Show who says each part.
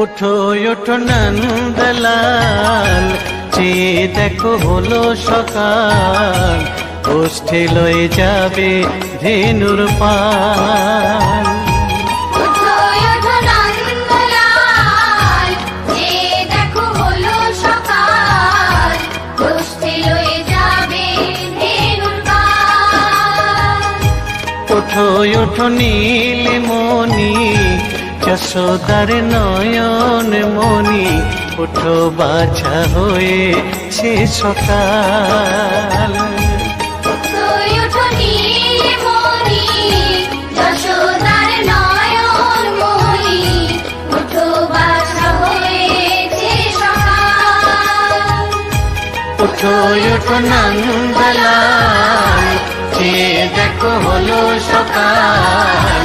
Speaker 1: ওঠো ওঠো নন্দলাল, চেয়ে দেখো হলো সকাল, ওষ্ঠে লয়ে যাবে ধেনুর পাল।
Speaker 2: ওঠো ওঠো নন্দলাল, চেয়ে দেখো হলো সকাল, ওষ্ঠে লয়ে যাবে ধেনুর পাল।
Speaker 1: ওঠো ওঠো নীলমণি, যশোদার নয়ন মণি, ওঠো বাছা হয়েছে সকাল।
Speaker 2: ওঠো ওঠো নীলমণি, যশোদার নয়ন মণি, ওঠো বাছা হয়েছে সকাল।
Speaker 1: ওঠো ওঠো নন্দলাল, চেয়ে দেখো হলো সকাল,